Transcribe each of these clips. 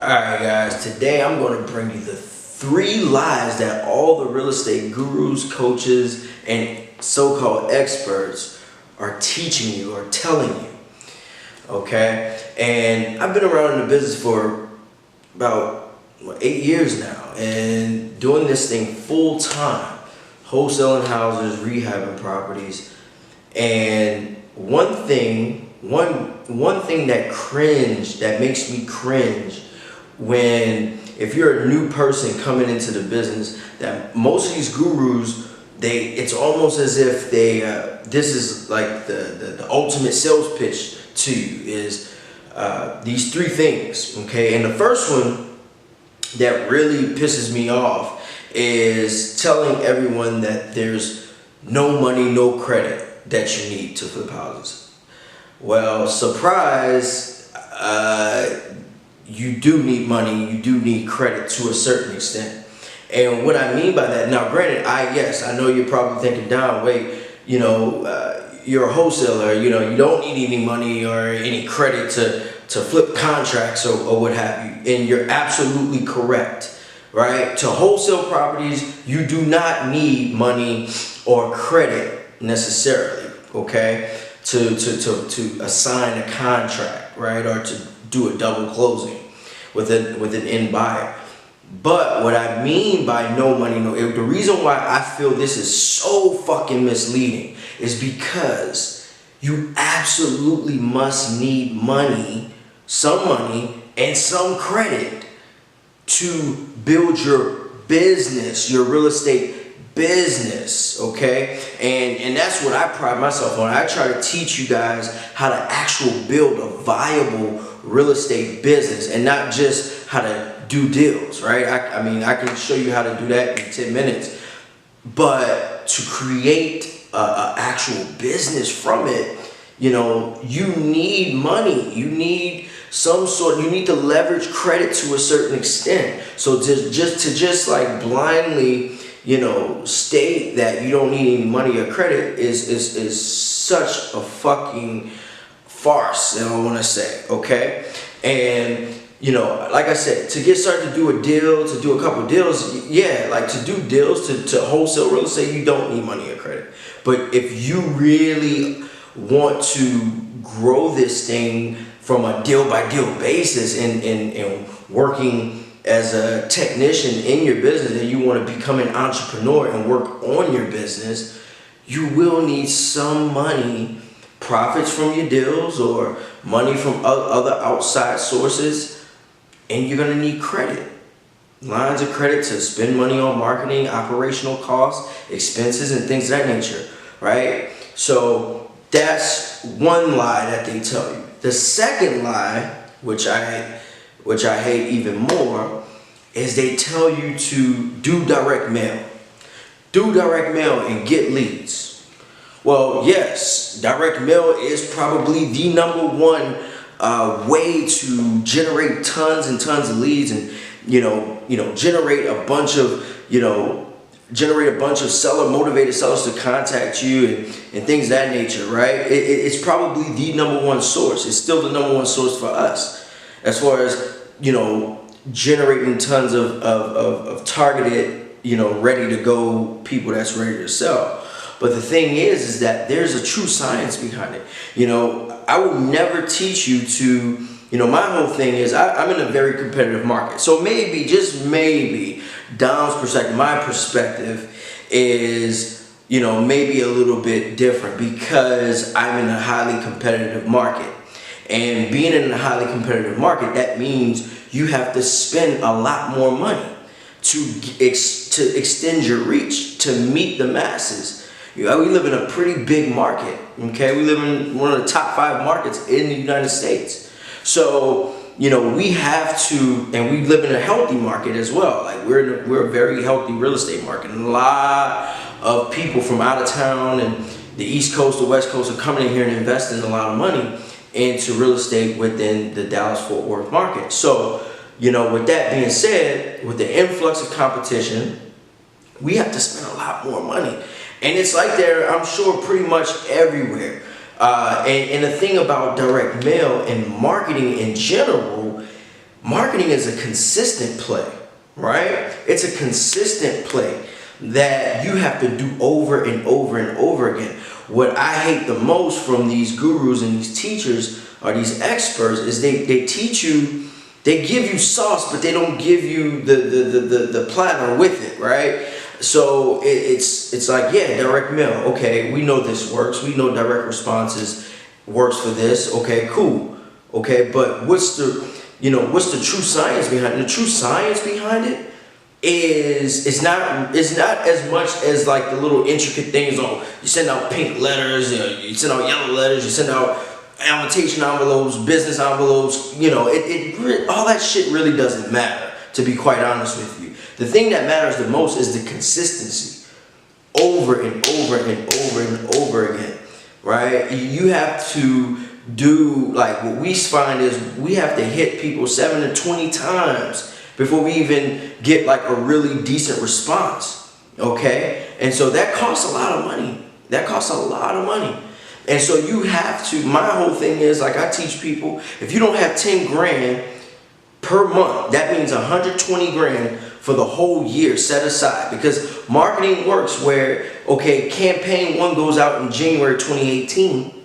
Alright guys, today I'm going to bring you the 3 lies that all the real estate gurus, coaches, and so-called experts are teaching you or telling you. Okay? And I've been around in the business for about 8 years now and doing this thing full time. Wholesaling houses, rehabbing properties. And one thing that makes me cringe when, if you're a new person coming into the business, that most of these gurus, it's almost as if this is like the ultimate sales pitch to you is these 3 things, okay? And the first one that really pisses me off is telling everyone that there's no money, no credit that you need to flip houses. Well, surprise, you do need money, you do need credit to a certain extent. And what I mean by that, now granted, I know you're probably thinking, Don, wait, you're a wholesaler, you don't need any money or any credit to flip contracts or what have you. And you're absolutely correct, right? To wholesale properties, you do not need money or credit necessarily, okay? To assign a contract, right? Or to do a double closing with an end buyer. But what I mean by no money, the reason why I feel this is so fucking misleading is because you absolutely must need money, some money, and some credit to build your business, your real estate business, okay? And that's what I pride myself on. I try to teach you guys how to actually build a viable real estate business and not just how to do deals, right? I mean, I can show you how to do that in 10 minutes, but to create a actual business from it, you need money. You need you need to leverage credit to a certain extent. So just like blindly, state that you don't need any money or credit is such a fucking farce, and I want to say, okay? And like I said, to get started to do a deal, to do a couple deals, yeah, like to do deals, to wholesale real estate, you don't need money or credit. But if you really want to grow this thing from a deal by deal basis and working as a technician in your business, and you want to become an entrepreneur and work on your business, you will need some money, profits from your deals or money from other outside sources, and you're going to need credit. Lines of credit to spend money on marketing, operational costs, expenses, and things of that nature, right? So that's one lie that they tell you. The second lie, which I hate even more, is they tell you to do direct mail. Do direct mail and get leads. Well, yes, direct mail is probably the #1 way to generate tons and tons of leads and generate a bunch of motivated sellers to contact you and things of that nature, right? It's probably the #1 source. It's still the #1 source for us as far as generating tons of targeted, ready to go people that's ready to sell. But the thing is that there's a true science behind it. I will never teach you to, my whole thing is I'm in a very competitive market. So maybe, just maybe, Dom's perspective, my perspective is, maybe a little bit different because I'm in a highly competitive market. And being in a highly competitive market, that means you have to spend a lot more money to extend your reach, to meet the masses. We live in a pretty big market, okay? We live in one of the top 5 markets in the United States. So, we have to, and we live in a healthy market as well. Like we're a very healthy real estate market. And a lot of people from out of town and the East Coast, the West Coast are coming in here and investing a lot of money into real estate within the Dallas-Fort Worth market. So, with that being said, with the influx of competition, we have to spend a lot more money. And it's like that, I'm sure, pretty much everywhere. And the thing about direct mail and marketing in general Marketing is a consistent play, right? It's a consistent play that you have to do over and over and over again. What I hate the most from these gurus and these teachers or these experts is they teach you, they give you sauce, but they don't give you the platter with it, right? So it's like, yeah, direct mail. Okay, we know this works. We know direct responses works for this. Okay, cool. Okay, but what's the true science behind it? The true science behind it is it's not as much as like the little intricate things. Oh, you send out pink letters, you send out yellow letters, you send out invitation envelopes, business envelopes. All that shit really doesn't matter, to be quite honest with you. The thing that matters the most is the consistency, over and over and over and over again, right? You have to do, like, what we find is we have to hit people 7 to 20 times before we even get like a really decent response, okay? And so that costs a lot of money. That costs a lot of money. And so you have to, my whole thing is, like, I teach people, if you don't have 10 grand per month, that means 120 grand for the whole year set aside, because marketing works where, okay, campaign 1 goes out in January 2018,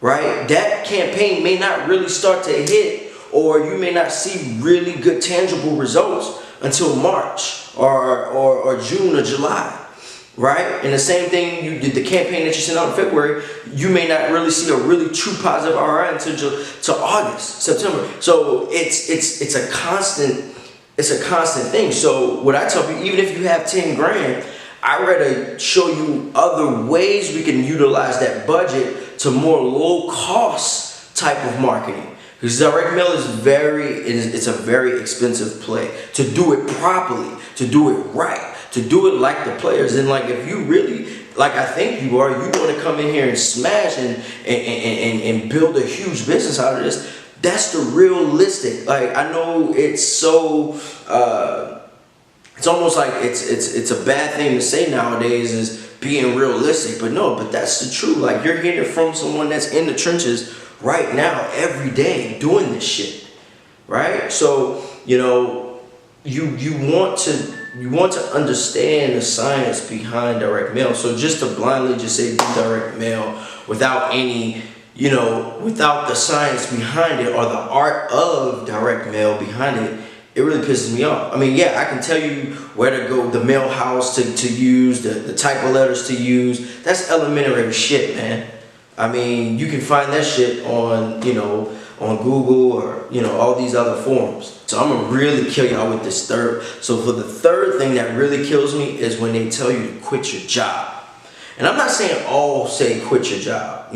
right? That campaign may not really start to hit, or you may not see really good tangible results until March or June or July, right? And the same thing, you did the campaign that you sent out in February, you may not really see a really true positive ROI until August, September. So it's a constant thing. So what I tell people, even if you have 10 grand, I'd rather show you other ways we can utilize that budget to more low cost type of marketing. Because direct mail it's a very expensive play. To do it properly, to do it right, to do it like the players. And like, if you really, like I think you are, you want to come in here and smash and build a huge business out of this. That's the realistic. Like, I know it's so it's almost like it's a bad thing to say nowadays, is being realistic, but that's the truth. Like, you're hearing it from someone that's in the trenches right now, every day, doing this shit, right? So you want to understand the science behind direct mail. So just to blindly just say do direct mail without any, without the science behind it or the art of direct mail behind it, it really pisses me off. I mean, yeah, I can tell you where to go, the mail house to use, the type of letters to use. That's elementary shit, man. I mean, you can find that shit on, on Google or, all these other forums. So I'm gonna really kill y'all with this third. So for the third thing that really kills me is when they tell you to quit your job. And I'm not saying all say quit your job,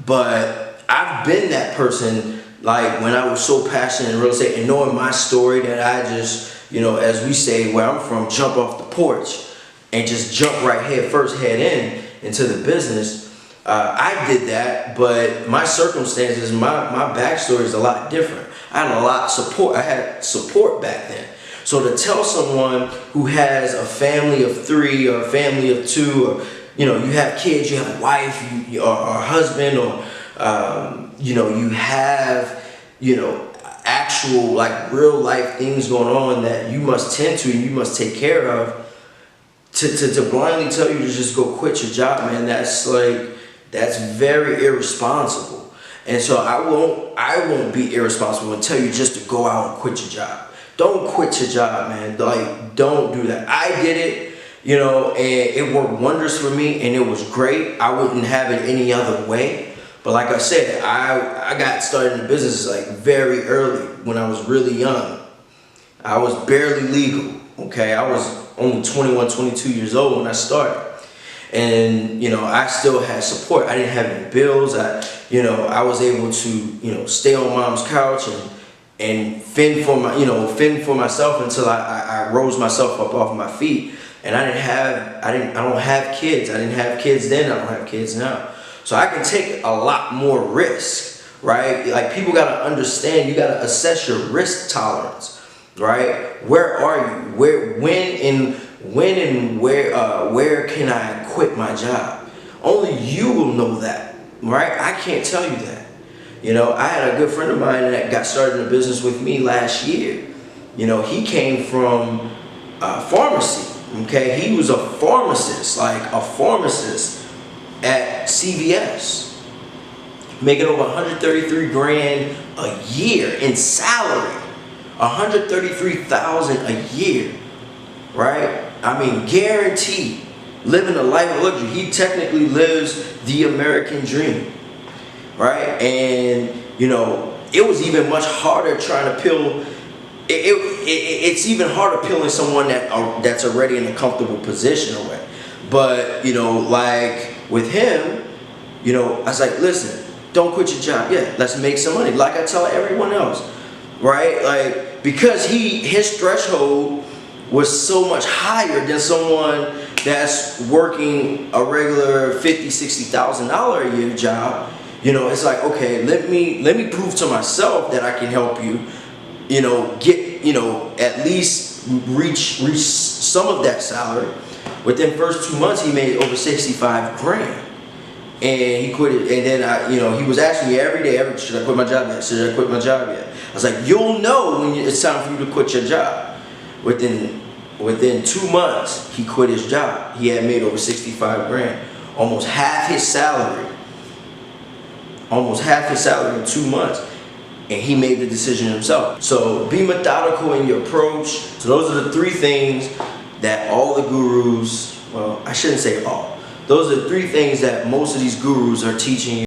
but I've been that person. Like, when I was so passionate in real estate and knowing my story, that I just, as we say where I'm from, jump off the porch and just jump right head into the business. I did that, but my circumstances, my backstory is a lot different. I had a lot of support. I had support back then. So to tell someone who has a family of 3 or a family of 2, or you have kids, you have a wife, or a husband, or you have actual, like, real life things going on that you must tend to and you must take care of, to blindly tell you to just go quit your job, man, that's very irresponsible. And so I won't be irresponsible and tell you just to go out and quit your job. Don't quit your job, man. Like, don't do that. I did it, and it worked wonders for me, and it was great. I wouldn't have it any other way. But like I said, I got started in the business like very early, when I was really young. I was barely legal, okay? I was only 21, 22 years old when I started. And, I still had support. I didn't have any bills. I was able to, stay on mom's couch and fend for myself until I rose myself up off my feet. And I don't have kids. I didn't have kids then. I don't have kids now. So I can take a lot more risk, right? Like, people got to understand, you got to assess your risk tolerance, right? Where are you? When and where can I quit my job? Only you will know that, right? I can't tell you that. You know, I had a good friend of mine that got started in a business with me last year. You know, he came from pharmacy. Okay, he was a pharmacist, at CVS, making over 133 grand a year in salary, 133,000 a year, right? I mean, guaranteed, living a life of luxury. He technically lives the American dream, right? And you know, it was even much harder trying to peel. It's even harder peeling someone that's already in a comfortable position away. But you know, like with him, you know, I was like, listen, don't quit your job yet. Let's make some money, like I tell everyone else, right? Like, because his threshold was so much higher than someone that's working a regular $50,000-$60,000 a year job. You know, it's like, okay, let me prove to myself that I can help you. You know, get, you know, at least reach some of that salary. Within first 2 months, he made over 65 grand. And he quit it. And then, you know, he was asking me every day, should I quit my job yet? Should I quit my job yet? I was like, you'll know when it's time for you to quit your job. Within 2 months, he quit his job. He had made over 65 grand. Almost half his salary. Almost half his salary in 2 months. And he made the decision himself. So be methodical in your approach. So those are the 3 things that all the gurus, well, I shouldn't say all. Those are the 3 things that most of these gurus are teaching you.